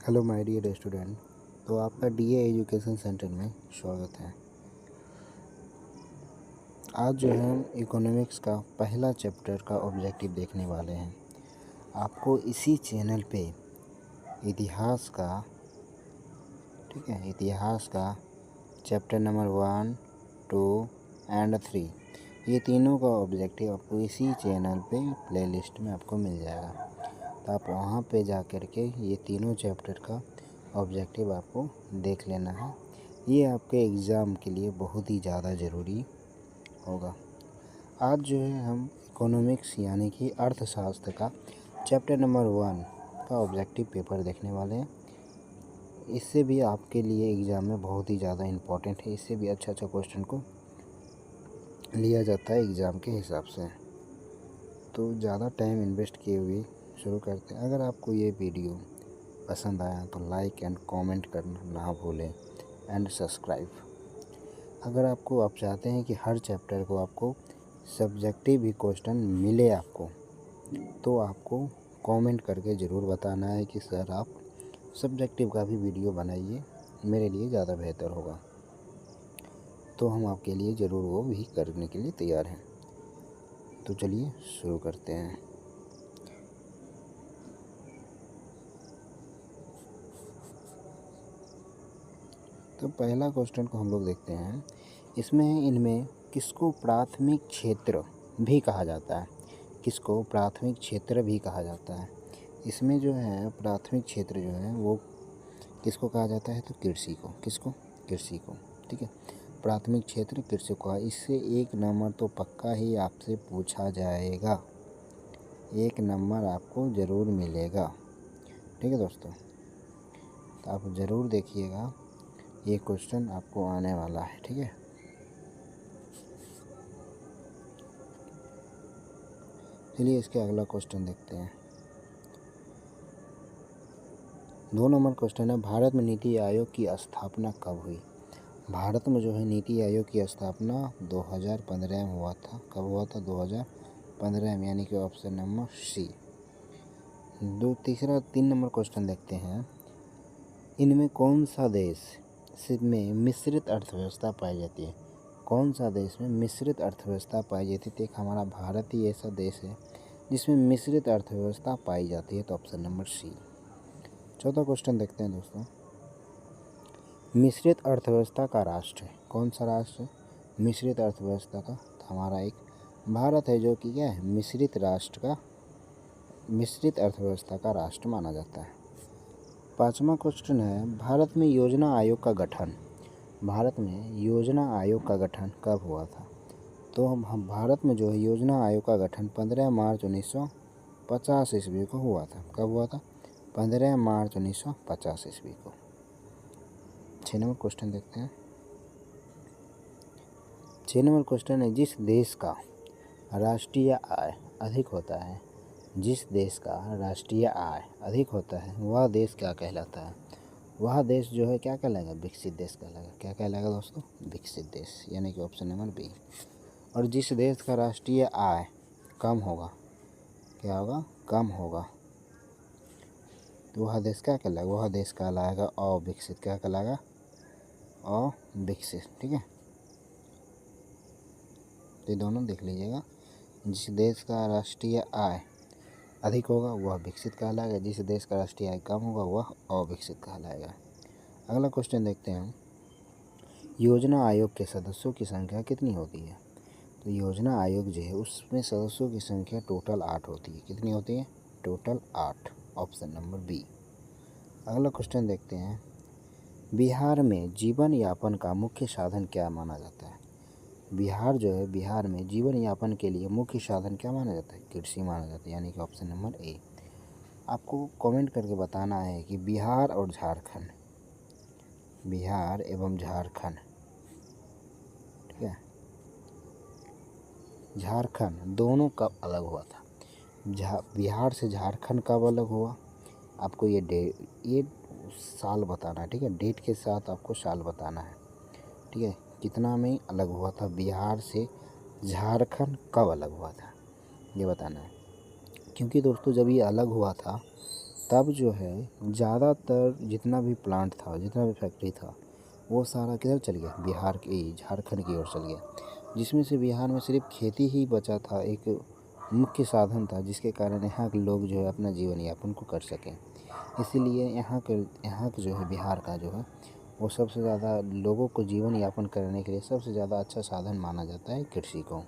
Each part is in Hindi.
Hello my dear student. तो आपका डीए एजुकेशन सेंटर में स्वागत है। आज जो है हम इकोनॉमिक्स का पहला चैप्टर का ऑब्जेक्टिव देखने वाले हैं। आपको इसी चैनल पे इतिहास का इतिहास का चैप्टर नंबर 1, 2 एंड 3 ये तीनों का ऑब्जेक्टिव आपको इसी चैनल पे प्लेलिस्ट में आपको मिल जाएगा। तो आप वहाँ पे जा कर के ये तीनों चैप्टर का ऑब्जेक्टिव आपको देख लेना है। ये आपके एग्ज़ाम के लिए बहुत ही ज़्यादा ज़रूरी होगा। आज जो है हम इकोनॉमिक्स यानी कि अर्थशास्त्र का चैप्टर नंबर 1 का ऑब्जेक्टिव पेपर देखने वाले हैं। इससे भी आपके लिए एग्ज़ाम में बहुत ही ज़्यादा इम्पोर्टेंट है। इससे भी अच्छा क्वेश्चन को लिया जाता है एग्ज़ाम के हिसाब से। तो ज़्यादा टाइम इन्वेस्ट किए हुए शुरू करते हैं। अगर आपको ये वीडियो पसंद आया तो लाइक एंड कमेंट करना ना भूलें एंड सब्सक्राइब। अगर आप चाहते हैं कि हर चैप्टर को आपको सब्जेक्टिव भी क्वेश्चन मिले आपको, तो आपको कमेंट करके ज़रूर बताना है कि सर आप सब्जेक्टिव का भी वीडियो बनाइए, मेरे लिए ज़्यादा बेहतर होगा। तो हम आपके लिए ज़रूर वो भी करने के लिए तैयार हैं। तो चलिए शुरू करते हैं। तो पहला क्वेश्चन को हम लोग देखते हैं। इनमें किसको प्राथमिक क्षेत्र भी कहा जाता है? किसको प्राथमिक क्षेत्र भी कहा जाता है? इसमें जो है प्राथमिक क्षेत्र जो है वो किसको कहा जाता है? तो कृषि को। किसको? कृषि को। ठीक है, प्राथमिक क्षेत्र कृषि को। इससे 1 नंबर तो पक्का ही आपसे पूछा जाएगा, 1 नंबर आपको ज़रूर मिलेगा। ठीक है दोस्तों, तो आप ज़रूर देखिएगा, ये क्वेश्चन आपको आने वाला है। ठीक है, चलिए इसके अगला क्वेश्चन देखते हैं। 2 नंबर क्वेश्चन है, भारत में नीति आयोग की स्थापना कब हुई? भारत में जो है नीति आयोग की स्थापना 2015 में हुआ था। कब हुआ था? 2015 में, यानी कि ऑप्शन नंबर सी। 3 नंबर क्वेश्चन देखते हैं। इनमें कौन सा देश में मिश्रित अर्थव्यवस्था पाई जाती है? कौन सा देश में मिश्रित अर्थव्यवस्था पाई जाती है? तो एक हमारा भारत ही ऐसा देश है जिसमें मिश्रित अर्थव्यवस्था पाई जाती है। तो ऑप्शन नंबर सी। 4था क्वेश्चन देखते हैं दोस्तों। मिश्रित अर्थव्यवस्था का राष्ट्र है, कौन सा राष्ट्र है मिश्रित अर्थव्यवस्था का? तो हमारा एक भारत है, जो कि क्या है, मिश्रित अर्थव्यवस्था का राष्ट्र माना जाता है। 5वां क्वेश्चन है, भारत में योजना आयोग का गठन कब हुआ था? तो हम भारत में जो है योजना आयोग का गठन 15 मार्च 1950 ईस्वी को हुआ था। कब हुआ था? 15 मार्च 1950 ईस्वी को। 6 नंबर क्वेश्चन देखते हैं। 6 नंबर क्वेश्चन है, जिस देश का राष्ट्रीय आय अधिक होता है, वह देश क्या कहलाता है? वह देश जो है क्या कहलाएगा? विकसित देश कहलाएगा। क्या कहलाएगा दोस्तों? विकसित देश, यानी कि ऑप्शन नंबर बी। और जिस देश का राष्ट्रीय आय कम होगा, क्या होगा? कम होगा, तो वह देश क्या कहलाएगा? वह देश कहलाएगा अविकसित। क्या कहलाएगा? अविकसित। ठीक है, तो ये दोनों देख लीजिएगा। जिस देश का राष्ट्रीय आय अधिक होगा वह विकसित कहलाएगा, जिस देश का राष्ट्रीय आय कम होगा वह अविकसित कहलाएगा। अगला क्वेश्चन देखते हैं। योजना आयोग के सदस्यों की संख्या कितनी होती है? तो योजना आयोग जो है उसमें सदस्यों की संख्या टोटल 8 होती है। कितनी होती है? टोटल 8। Option number B. अगला क्वेश्चन देखते हैं। बिहार में जीवन यापन का मुख्य साधन क्या माना जाता है? बिहार में जीवन यापन के लिए मुख्य साधन क्या माना जाता है? कृषि माना जाता है, यानी कि ऑप्शन नंबर ए। आपको कमेंट करके बताना है कि बिहार एवं झारखंड, ठीक है, झारखंड दोनों कब अलग हुआ था? बिहार से झारखंड कब अलग हुआ? आपको ये साल बताना है। ठीक है, डेट के साथ आपको साल बताना है। ठीक है, कितना में अलग हुआ था? बिहार से झारखंड कब अलग हुआ था ये बताना है। क्योंकि दोस्तों जब ये अलग हुआ था तब जो है ज़्यादातर जितना भी प्लांट था, जितना भी फैक्ट्री था, वो सारा किधर चल गया, बिहार की झारखंड की ओर चल गया, जिसमें से बिहार में सिर्फ खेती ही बचा था, एक मुख्य साधन था जिसके कारण यहाँ के लोग जो है अपना जीवन यापन को कर सकें। इसीलिए यहाँ के जो है बिहार का जो है वो सबसे ज़्यादा लोगों को जीवन यापन करने के लिए सबसे ज़्यादा अच्छा साधन माना जाता है कृषि को।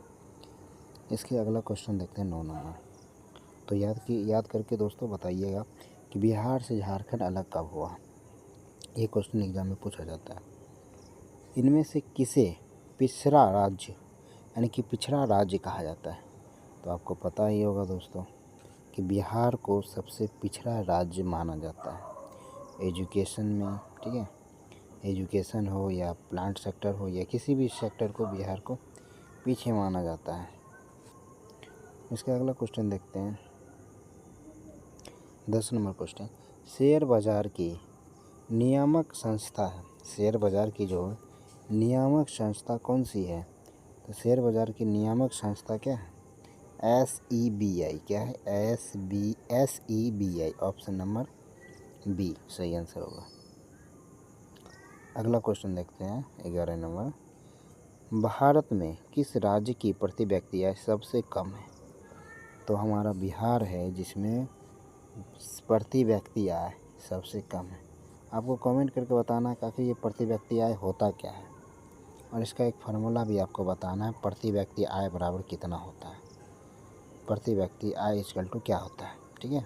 इसके अगला क्वेश्चन देखते हैं 9 नंबर। तो याद करके दोस्तों बताइएगा कि बिहार से झारखंड अलग कब हुआ। ये क्वेश्चन एग्जाम में पूछा जाता है। इनमें से किसे पिछड़ा राज्य यानी कि पिछड़ा राज्य कहा जाता है? तो आपको पता ही होगा दोस्तों कि बिहार को सबसे पिछड़ा राज्य माना जाता है एजुकेशन में। ठीक है, एजुकेशन हो या प्लांट सेक्टर हो या किसी भी सेक्टर को बिहार को पीछे माना जाता है। इसका अगला क्वेश्चन देखते हैं 10 नंबर क्वेश्चन। शेयर बाजार की नियामक संस्था है, शेयर बाजार की जो नियामक संस्था कौन सी है? तो शेयर बाजार की नियामक संस्था क्या है? SEBI। क्या है? SEBI। ऑप्शन नंबर बी सही आंसर होगा। अगला क्वेश्चन देखते हैं 11 नंबर। भारत में किस राज्य की प्रति व्यक्ति आय सबसे कम है? तो हमारा बिहार है जिसमें प्रति व्यक्ति आय सबसे कम है। आपको कमेंट करके बताना है कि ये प्रति व्यक्ति आय होता क्या है, और इसका एक फार्मूला भी आपको बताना है, प्रति व्यक्ति आय बराबर कितना होता है, प्रति व्यक्ति आय इक्वल टू क्या होता है। ठीक है,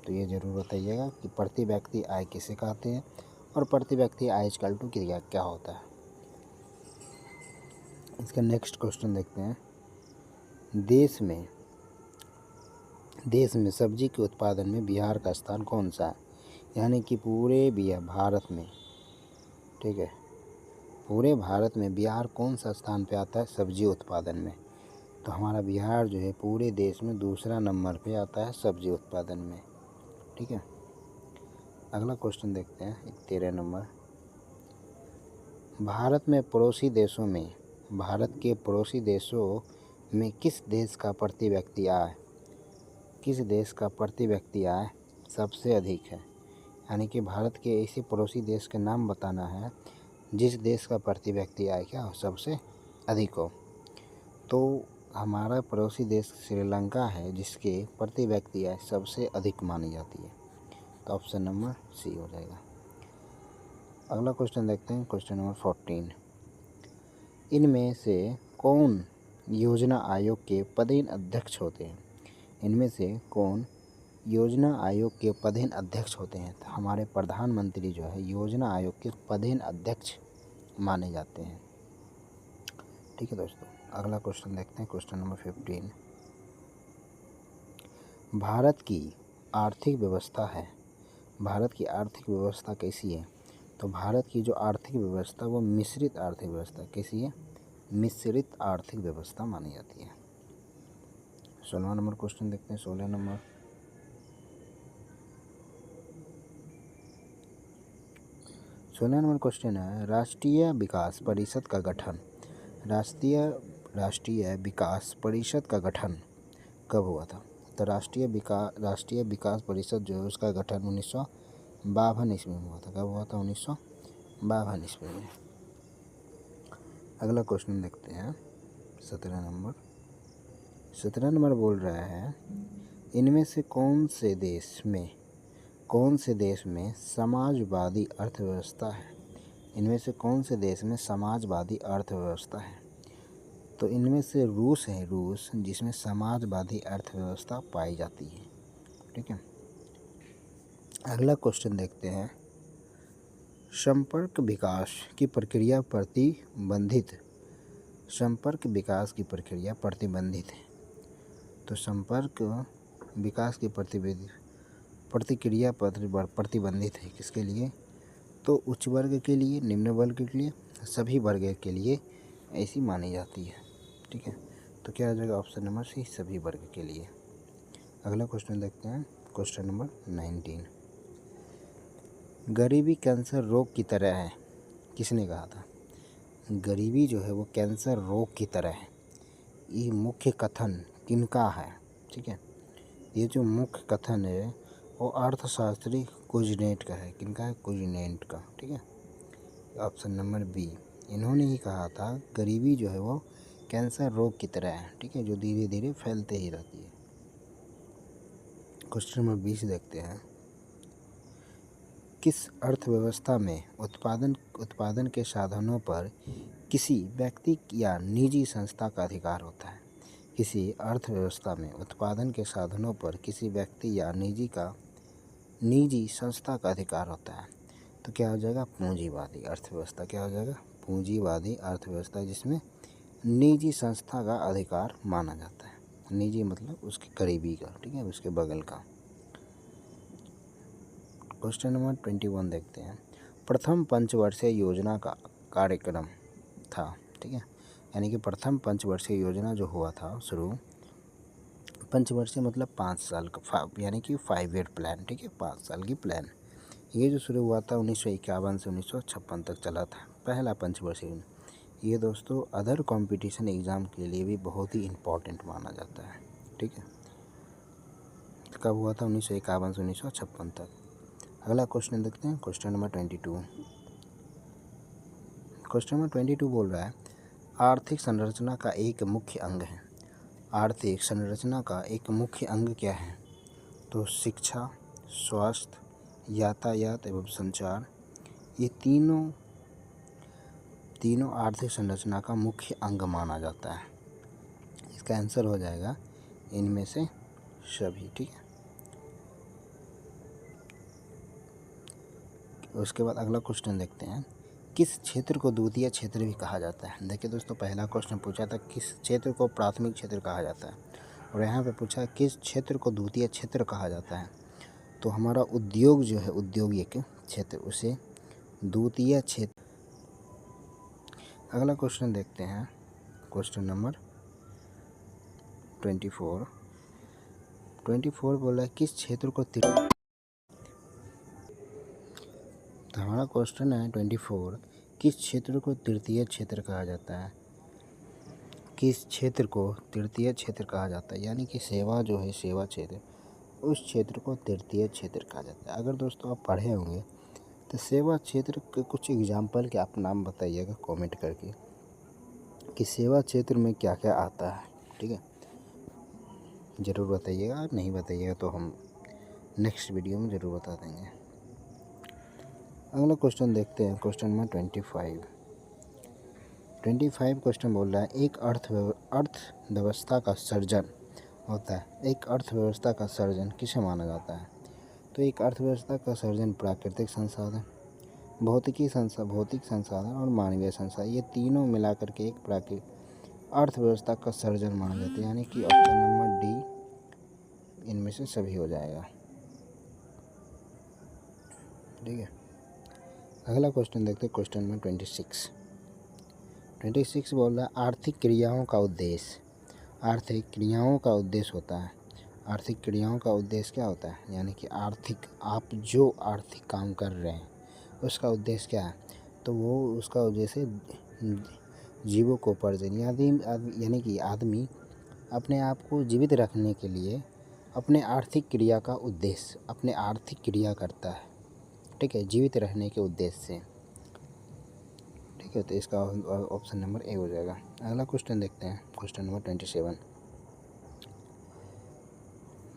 तो ये ज़रूर बताइएगा कि प्रति व्यक्ति आय किसे कहते हैं और प्रति व्यक्ति आय इक्वल टू क्या होता है। इसका नेक्स्ट क्वेश्चन देखते हैं। देश में सब्जी के उत्पादन में बिहार का स्थान कौन सा है? यानी कि पूरे भारत में, ठीक है, पूरे भारत में बिहार कौन सा स्थान पे आता है सब्जी उत्पादन में? तो हमारा बिहार जो है पूरे देश में दूसरा नंबर पे आता है सब्जी उत्पादन में। ठीक है, अगला क्वेश्चन देखते हैं 13 नंबर। भारत के पड़ोसी देशों में किस देश का प्रति व्यक्ति आय सबसे अधिक है? यानी कि भारत के ऐसे पड़ोसी देश के नाम बताना है जिस देश का प्रति व्यक्ति आय क्या हो सबसे अधिक हो। तो हमारा पड़ोसी देश श्रीलंका है जिसके प्रति व्यक्ति आय सबसे अधिक मानी जाती है। तो ऑप्शन नंबर सी हो जाएगा। अगला क्वेश्चन देखते हैं क्वेश्चन नंबर 14। इनमें से कौन योजना आयोग के पदेन अध्यक्ष होते हैं? इनमें से कौन योजना आयोग के पदेन अध्यक्ष होते हैं? तो हमारे प्रधानमंत्री जो है योजना आयोग के पदेन अध्यक्ष माने जाते हैं। ठीक है दोस्तों, अगला क्वेश्चन देखते हैं क्वेश्चन नंबर 15। भारत की आर्थिक व्यवस्था कैसी है? तो भारत की जो आर्थिक व्यवस्था वो मिश्रित आर्थिक व्यवस्था कैसी है? मिश्रित आर्थिक व्यवस्था मानी जाती है। 16 नंबर क्वेश्चन देखते हैं 16 नंबर। क्वेश्चन है राष्ट्रीय विकास परिषद का गठन कब हुआ था? तो राष्ट्रीय विकास परिषद जो है उसका गठन 1952 ईस्वी में हुआ था। कब हुआ था? 1952 ईस्वी में। अगला क्वेश्चन देखते हैं 17 नंबर बोल रहा है इनमें से कौन से देश में समाजवादी अर्थव्यवस्था है? इनमें से कौन से देश में समाजवादी अर्थव्यवस्था है? तो इनमें से रूस है, जिसमें समाजवादी अर्थव्यवस्था पाई जाती है। ठीक है, अगला क्वेश्चन देखते हैं संपर्क विकास की प्रक्रिया प्रतिबंधित है। तो संपर्क विकास की प्रतिक्रिया प्रतिबंधित है किसके लिए? तो उच्च वर्ग के लिए, निम्न वर्ग के लिए, सभी वर्ग के लिए ऐसी मानी जाती है। ठीक है, तो क्या आ जाएगा? ऑप्शन नंबर सी सभी वर्ग के लिए। अगला क्वेश्चन देखते हैं क्वेश्चन नंबर 19। गरीबी कैंसर रोग की तरह है, किसने कहा था? गरीबी जो है वो कैंसर रोग की तरह है, ये मुख्य कथन किनका है? ठीक है, ये जो मुख्य कथन है वो अर्थशास्त्री कुजनेट का है। किनका है? कुजनेट का। ठीक है, ऑप्शन नंबर बी। इन्होंने ही कहा था गरीबी जो है वो कैंसर रोग की तरह है। ठीक है, जो धीरे धीरे फैलते ही रहती है। क्वेश्चन नंबर 20 देखते हैं। किस अर्थव्यवस्था में उत्पादन के साधनों पर किसी व्यक्ति या निजी संस्था का अधिकार होता है? किसी अर्थव्यवस्था में उत्पादन के साधनों पर किसी व्यक्ति या निजी संस्था का अधिकार होता है। तो क्या हो जाएगा? पूंजीवादी अर्थव्यवस्था। क्या हो जाएगा? पूंजीवादी अर्थव्यवस्था, जिसमें निजी संस्था का अधिकार माना जाता है। निजी मतलब उसके करीबी का। ठीक है, उसके बगल का। क्वेश्चन नंबर 21 देखते हैं। प्रथम पंचवर्षीय योजना का कार्यक्रम था। ठीक है, यानी कि प्रथम पंचवर्षीय योजना जो हुआ था शुरू, पंचवर्षीय मतलब 5 साल का, यानी कि 5 ईयर प्लान। ठीक है, 5 साल की प्लान। ये जो शुरू हुआ था 1951 से 1956 तक चला था, पहला पंचवर्षीय। ये दोस्तों अदर कंपटीशन एग्ज़ाम के लिए भी बहुत ही इम्पोर्टेंट माना जाता है। ठीक है, कब हुआ था? 1951 से 1956 तक। अगला क्वेश्चन देखते हैं, क्वेश्चन नंबर 22। क्वेश्चन नंबर 22 बोल रहा है आर्थिक संरचना का एक मुख्य अंग है। आर्थिक संरचना का एक मुख्य अंग क्या है? तो शिक्षा, स्वास्थ्य, यातायात एवं संचार, ये तीनों आर्थिक संरचना का मुख्य अंग माना जाता है। इसका आंसर हो जाएगा इनमें से सभी। ठीक है, उसके बाद अगला क्वेश्चन देखते हैं। किस क्षेत्र को द्वितीय क्षेत्र भी कहा जाता है? देखिए दोस्तों, पहला क्वेश्चन पूछा था किस क्षेत्र को प्राथमिक क्षेत्र कहा जाता है, और यहाँ पे पूछा किस क्षेत्र को द्वितीय क्षेत्र कहा जाता है। तो हमारा उद्योग जो है, औद्योगिक क्षेत्र, उसे द्वितीय क्षेत्र। अगला क्वेश्चन देखते हैं, क्वेश्चन नंबर 24। 24 बोला है किस क्षेत्र को तो हमारा क्वेश्चन है 24, किस क्षेत्र को तृतीय क्षेत्र कहा जाता है? किस क्षेत्र को तृतीय क्षेत्र कहा जाता है? यानी कि सेवा जो है, सेवा क्षेत्र, उस क्षेत्र को तृतीय क्षेत्र कहा जाता है। अगर दोस्तों आप पढ़े होंगे तो सेवा क्षेत्र के कुछ एग्जाम्पल के आप नाम बताइएगा कमेंट करके कि सेवा क्षेत्र में क्या क्या आता है। ठीक है, ज़रूर बताइएगा। नहीं बताइएगा तो हम नेक्स्ट वीडियो में ज़रूर बता देंगे। अगला क्वेश्चन देखते हैं, क्वेश्चन नंबर 25। 25 क्वेश्चन बोल रहा है एक अर्थव्यवस्था का सर्जन होता है। एक अर्थव्यवस्था का सर्जन किसे माना जाता है? तो एक अर्थव्यवस्था का सर्जन प्राकृतिक संसाधन, भौतिक संसाधन और मानवीय संसाधन, ये तीनों मिलाकर के एक प्राकृतिक अर्थव्यवस्था का सर्जन माना जाता है। यानी कि ऑप्शन नंबर डी इनमें से सभी हो जाएगा। ठीक है, अगला क्वेश्चन देखते हैं, क्वेश्चन नंबर 26। 26 बोल रहा है आर्थिक क्रियाओं का उद्देश्य। आर्थिक क्रियाओं का उद्देश्य होता है। आर्थिक क्रियाओं का उद्देश्य क्या होता है? यानी कि आप जो आर्थिक काम कर रहे हैं उसका उद्देश्य क्या है? तो वो उसका उद्देश्य जीविकोपार्जन, यानी कि आदमी अपने आप को जीवित रखने के लिए अपने आर्थिक क्रिया का उद्देश्य, अपने आर्थिक क्रिया करता है। ठीक है, जीवित रहने के उद्देश्य से। ठीक है, तो इसका ऑप्शन नंबर ए हो जाएगा। अगला क्वेश्चन देखते हैं, क्वेश्चन नंबर 27।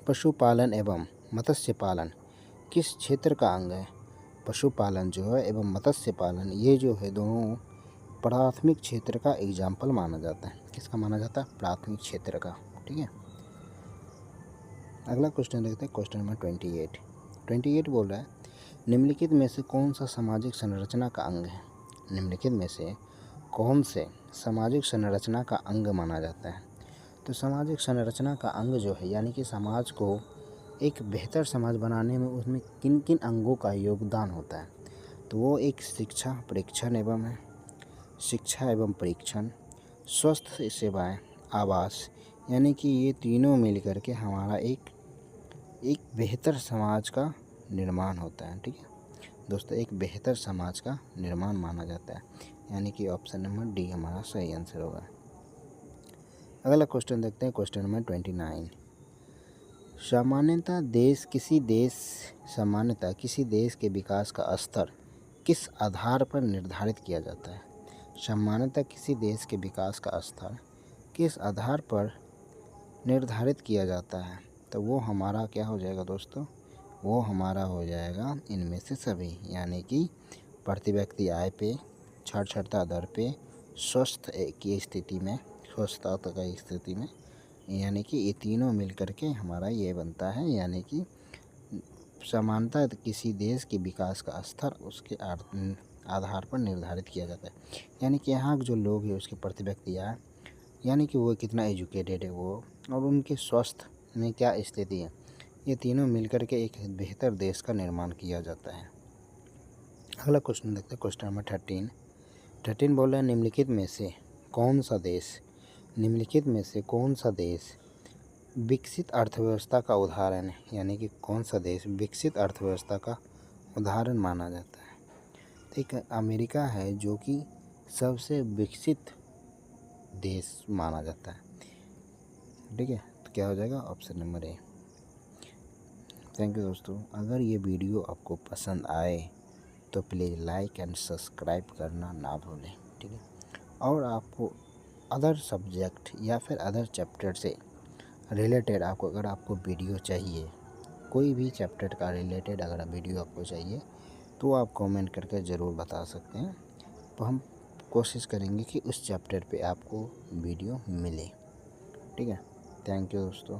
पशुपालन एवं मत्स्य पालन किस क्षेत्र का अंग है? पशुपालन जो है एवं मत्स्य पालन, ये जो है दोनों प्राथमिक क्षेत्र का एग्जाम्पल माना जाता है। किसका माना जाता है? प्राथमिक क्षेत्र का। ठीक है, अगला क्वेश्चन देखते हैं, क्वेश्चन नंबर 28। 28 बोल रहा है निम्नलिखित में से कौन सा सामाजिक संरचना का अंग है? निम्नलिखित में से कौन से सामाजिक संरचना का अंग माना जाता है? तो सामाजिक संरचना का अंग जो है, यानी कि समाज को एक बेहतर समाज बनाने में उसमें किन किन अंगों का योगदान होता है? तो वो एक शिक्षा एवं परीक्षण, स्वास्थ्य सेवाएं, आवास, यानी कि ये तीनों मिलकर के हमारा एक बेहतर समाज का निर्माण होता है। ठीक है दोस्तों, एक बेहतर समाज का निर्माण माना जाता है। यानी कि ऑप्शन नंबर डी हमारा सही आंसर होगा। अगला क्वेश्चन देखते हैं, क्वेश्चन नंबर 29। सामान्यतः किसी देश के विकास का स्तर किस आधार पर निर्धारित किया जाता है? सामान्यतः किसी देश के विकास का स्तर किस आधार पर निर्धारित किया जाता है? तो वो हमारा क्या हो जाएगा दोस्तों? वो हमारा हो जाएगा इनमें से सभी, यानी कि प्रति व्यक्ति आय पे, साक्षरता दर पे, स्वस्थता की स्थिति में, यानी कि ये तीनों मिल कर के हमारा ये बनता है, यानी कि समानता किसी देश के विकास का स्तर उसके आधार पर निर्धारित किया जाता है। यानी कि यहाँ जो लोग हैं उसके प्रति व्यक्ति आय, यानी कि वो कितना एजुकेटेड है वो, और उनके स्वास्थ्य में क्या स्थिति है, ये तीनों मिलकर के एक बेहतर देश का निर्माण किया जाता है। अगला क्वेश्चन देखते हैं, क्वेश्चन नंबर 13 बोल रहे हैं निम्नलिखित में से कौन सा देश विकसित अर्थव्यवस्था का उदाहरण है? यानी कि कौन सा देश विकसित अर्थव्यवस्था का उदाहरण माना जाता है? ठीक है, अमेरिका है जो कि सबसे विकसित देश माना जाता है। ठीक है, तो क्या हो जाएगा? Option number A. Thank you दोस्तों। अगर ये वीडियो आपको पसंद आए तो प्लीज़ लाइक एंड सब्सक्राइब करना ना भूलें। ठीक है, और आपको अदर सब्जेक्ट या फिर अदर चैप्टर से रिलेटेड अगर आपको वीडियो चाहिए, कोई भी चैप्टर का रिलेटेड अगर वीडियो आपको चाहिए तो आप कमेंट करके ज़रूर बता सकते हैं, तो हम कोशिश करेंगे कि उस चैप्टर पे आपको वीडियो मिले। ठीक है, थैंक यू दोस्तों।